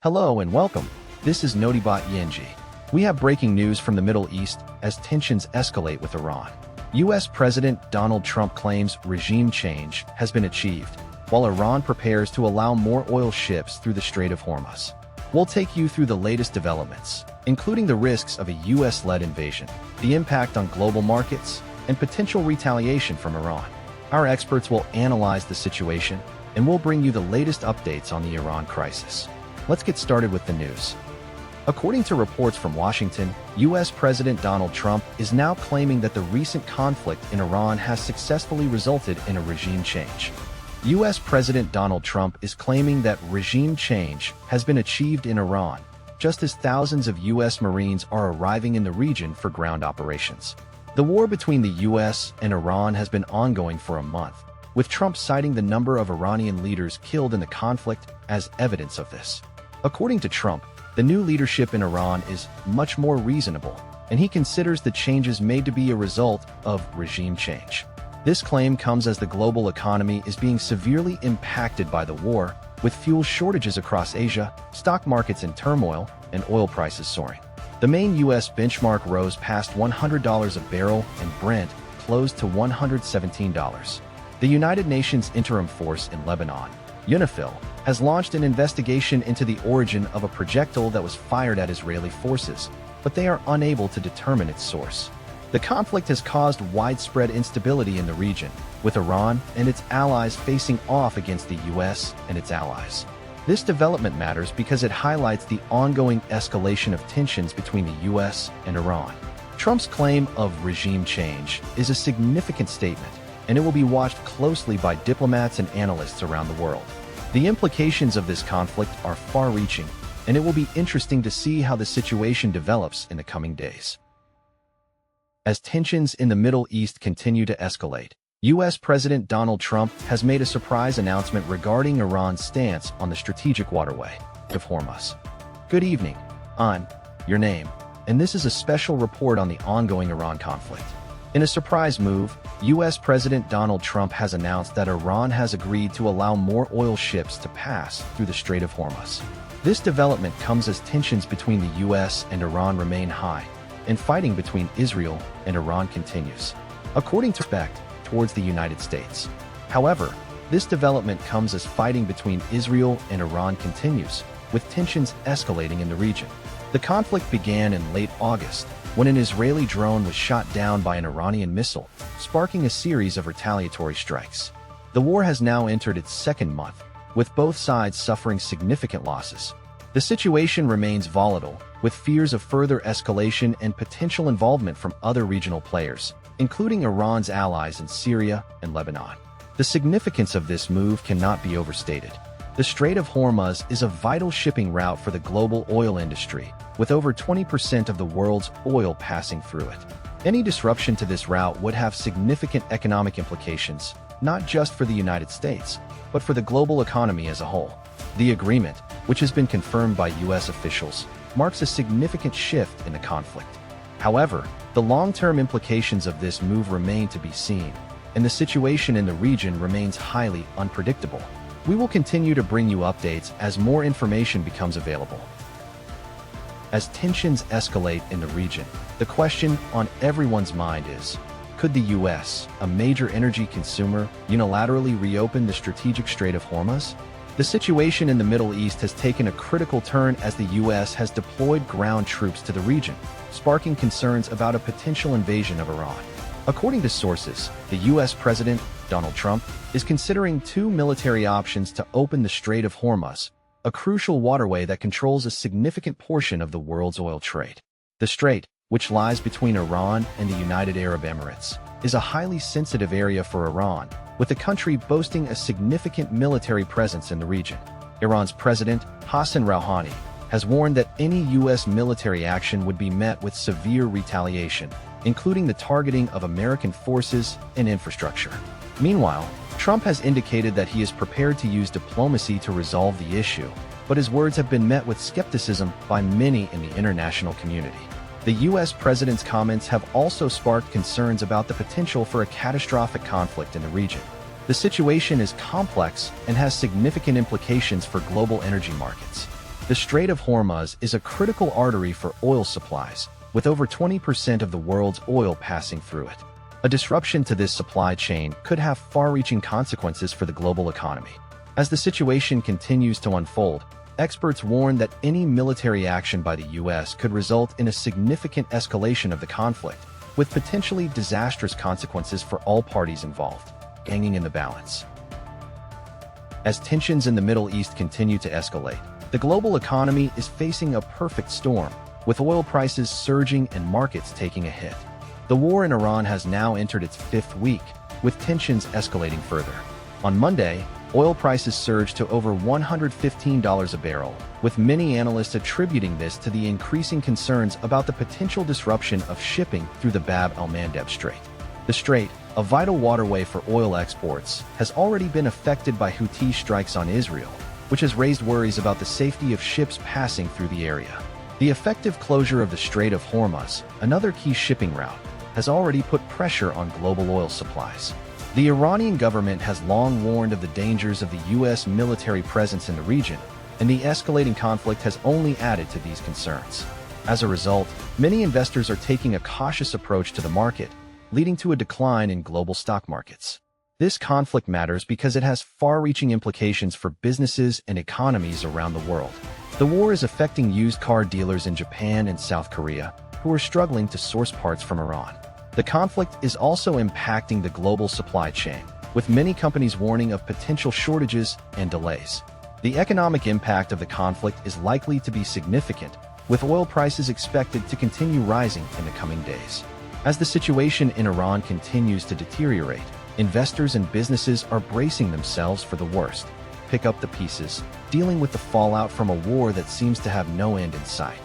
Hello and welcome. This is Notibot ENG. We have breaking news from the Middle East as tensions escalate with Iran. U.S. President Donald Trump claims regime change has been achieved, while Iran prepares to allow more oil ships through the Strait of Hormuz. We'll take you through the latest developments, including the risks of a U.S.-led invasion, the impact on global markets, and potential retaliation from Iran. Our experts will analyze the situation, and we'll bring you the latest updates on the Iran crisis. Let's get started with the news. According to reports from Washington, U.S. President Donald Trump is now claiming that the recent conflict in Iran has successfully resulted in a regime change. U.S. President Donald Trump is claiming that regime change has been achieved in Iran, just as thousands of U.S. Marines are arriving in the region for ground operations. The war between the U.S. and Iran has been ongoing for a month, with Trump citing the number of Iranian leaders killed in the conflict as evidence of this. According to Trump, the new leadership in Iran is much more reasonable, and he considers the changes made to be a result of regime change. This claim comes as the global economy is being severely impacted by the war, with fuel shortages across Asia, stock markets in turmoil, and oil prices soaring. The main U.S. benchmark rose past $100 a barrel, and Brent closed to $117. The United Nations Interim Force in Lebanon, UNIFIL, has launched an investigation into the origin of a projectile that was fired at Israeli forces, but they are unable to determine its source. The conflict has caused widespread instability in the region, with Iran and its allies facing off against the U.S. and its allies. This development matters because it highlights the ongoing escalation of tensions between the U.S. and Iran. Trump's claim of regime change is a significant statement, and it will be watched closely by diplomats and analysts around the world. The implications of this conflict are far-reaching, and it will be interesting to see how the situation develops in the coming days. As tensions in the Middle East continue to escalate, U.S. President Donald Trump has made a surprise announcement regarding Iran's stance on the strategic waterway of Hormuz. Good evening, I'm your name, and this is a special report on the ongoing Iran conflict. In a surprise move, U.S. President Donald Trump has announced that Iran has agreed to allow more oil ships to pass through the Strait of Hormuz. This development comes as tensions between the U.S. and Iran remain high, and fighting between Israel and Iran continues, according to respect towards the United States. However, this development comes as fighting between Israel and Iran continues, with tensions escalating in the region. The conflict began in late August, when an Israeli drone was shot down by an Iranian missile, sparking a series of retaliatory strikes. The war has now entered its second month, with both sides suffering significant losses. The situation remains volatile, with fears of further escalation and potential involvement from other regional players, including Iran's allies in Syria and Lebanon. The significance of this move cannot be overstated. The Strait of Hormuz is a vital shipping route for the global oil industry, with over 20% of the world's oil passing through it. Any disruption to this route would have significant economic implications, not just for the United States, but for the global economy as a whole. The agreement, which has been confirmed by U.S. officials, marks a significant shift in the conflict. However, the long-term implications of this move remain to be seen, and the situation in the region remains highly unpredictable. We will continue to bring you updates as more information becomes available. As tensions escalate in the region, the question on everyone's mind is, could the U.S., a major energy consumer, unilaterally reopen the strategic Strait of Hormuz? The situation in the Middle East has taken a critical turn as the U.S. has deployed ground troops to the region, sparking concerns about a potential invasion of Iran. According to sources, the U.S. President, Donald Trump, is considering two military options to open the Strait of Hormuz, a crucial waterway that controls a significant portion of the world's oil trade. The strait, which lies between Iran and the United Arab Emirates, is a highly sensitive area for Iran, with the country boasting a significant military presence in the region. Iran's President, Hassan Rouhani, has warned that any U.S. military action would be met with severe retaliation, including the targeting of American forces and infrastructure. Meanwhile, Trump has indicated that he is prepared to use diplomacy to resolve the issue, but his words have been met with skepticism by many in the international community. The U.S. president's comments have also sparked concerns about the potential for a catastrophic conflict in the region. The situation is complex and has significant implications for global energy markets. The Strait of Hormuz is a critical artery for oil supplies, with over 20% of the world's oil passing through it. A disruption to this supply chain could have far-reaching consequences for the global economy. As the situation continues to unfold, experts warn that any military action by the U.S. could result in a significant escalation of the conflict, with potentially disastrous consequences for all parties involved, hanging in the balance. As tensions in the Middle East continue to escalate, the global economy is facing a perfect storm, with oil prices surging and markets taking a hit. The war in Iran has now entered its fifth week, with tensions escalating further. On Monday, oil prices surged to over $115 a barrel, with many analysts attributing this to the increasing concerns about the potential disruption of shipping through the Bab el-Mandeb Strait. The strait, a vital waterway for oil exports, has already been affected by Houthi strikes on Israel, which has raised worries about the safety of ships passing through the area. The effective closure of the Strait of Hormuz, another key shipping route, has already put pressure on global oil supplies. The Iranian government has long warned of the dangers of the U.S. military presence in the region, and the escalating conflict has only added to these concerns. As a result, many investors are taking a cautious approach to the market, leading to a decline in global stock markets. This conflict matters because it has far-reaching implications for businesses and economies around the world. The war is affecting used car dealers in Japan and South Korea, who are struggling to source parts from Iran. The conflict is also impacting the global supply chain, with many companies warning of potential shortages and delays. The economic impact of the conflict is likely to be significant, with oil prices expected to continue rising in the coming days. As the situation in Iran continues to deteriorate, investors and businesses are bracing themselves for the worst. Pick up the pieces, dealing with the fallout from a war that seems to have no end in sight.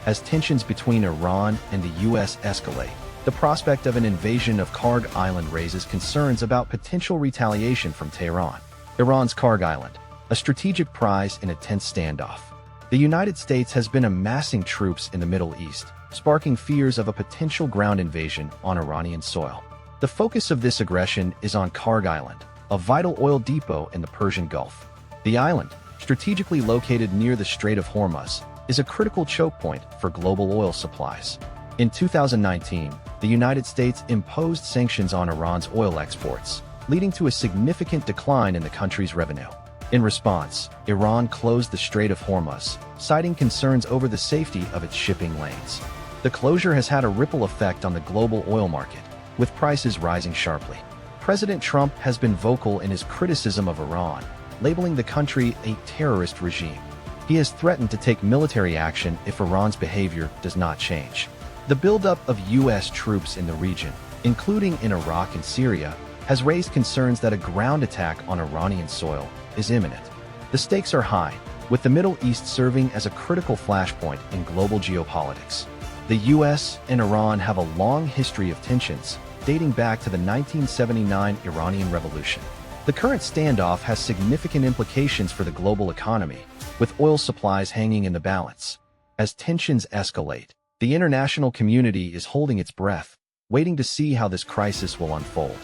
As tensions between Iran and the U.S. escalate, the prospect of an invasion of Kharg Island raises concerns about potential retaliation from Tehran. Iran's Kharg Island, a strategic prize in a tense standoff. The United States has been amassing troops in the Middle East, sparking fears of a potential ground invasion on Iranian soil. The focus of this aggression is on Kharg Island, a vital oil depot in the Persian Gulf. The island, strategically located near the Strait of Hormuz, is a critical choke point for global oil supplies. In 2019, the United States imposed sanctions on Iran's oil exports, leading to a significant decline in the country's revenue. In response, Iran closed the Strait of Hormuz, citing concerns over the safety of its shipping lanes. The closure has had a ripple effect on the global oil market, with prices rising sharply. President Trump has been vocal in his criticism of Iran, labeling the country a terrorist regime. He has threatened to take military action if Iran's behavior does not change. The buildup of U.S. troops in the region, including in Iraq and Syria, has raised concerns that a ground attack on Iranian soil is imminent. The stakes are high, with the Middle East serving as a critical flashpoint in global geopolitics. The U.S. and Iran have a long history of tensions, dating back to the 1979 Iranian Revolution. The current standoff has significant implications for the global economy, with oil supplies hanging in the balance. As tensions escalate, the international community is holding its breath, waiting to see how this crisis will unfold.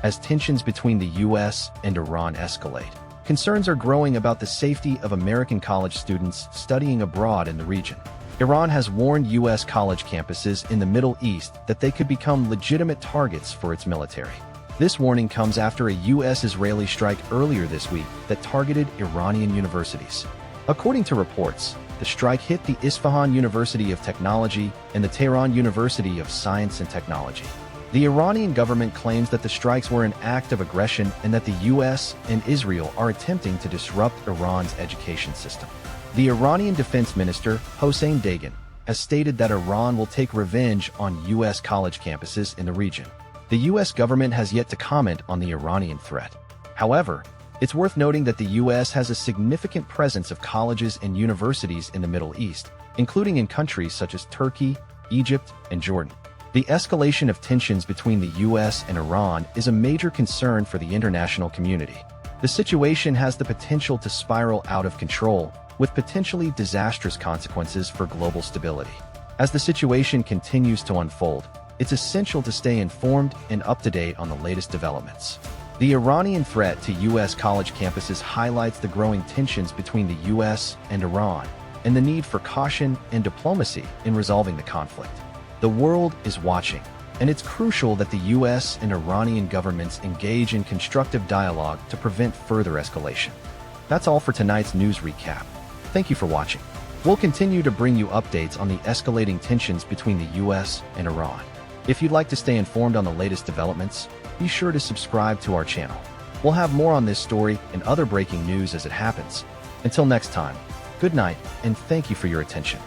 As tensions between the U.S. and Iran escalate, concerns are growing about the safety of American college students studying abroad in the region. Iran has warned U.S. college campuses in the Middle East that they could become legitimate targets for its military. This warning comes after a U.S.-Israeli strike earlier this week that targeted Iranian universities. According to reports, the strike hit the Isfahan University of Technology and the Tehran University of Science and Technology. The Iranian government claims that the strikes were an act of aggression and that the U.S. and Israel are attempting to disrupt Iran's education system. The Iranian Defense Minister, Hossein Dagan, has stated that Iran will take revenge on U.S. college campuses in the region. The U.S. government has yet to comment on the Iranian threat. However, it's worth noting that the U.S. has a significant presence of colleges and universities in the Middle East, including in countries such as Turkey, Egypt, and Jordan. The escalation of tensions between the U.S. and Iran is a major concern for the international community. The situation has the potential to spiral out of control, with potentially disastrous consequences for global stability. As the situation continues to unfold, it's essential to stay informed and up to date on the latest developments. The Iranian threat to U.S. college campuses highlights the growing tensions between the U.S. and Iran and the need for caution and diplomacy in resolving the conflict. The world is watching, and it's crucial that the U.S. and Iranian governments engage in constructive dialogue to prevent further escalation. That's all for tonight's news recap. Thank you for watching. We'll continue to bring you updates on the escalating tensions between the U.S. and Iran. If you'd like to stay informed on the latest developments, be sure to subscribe to our channel. We'll have more on this story and other breaking news as it happens. Until next time, good night, and thank you for your attention.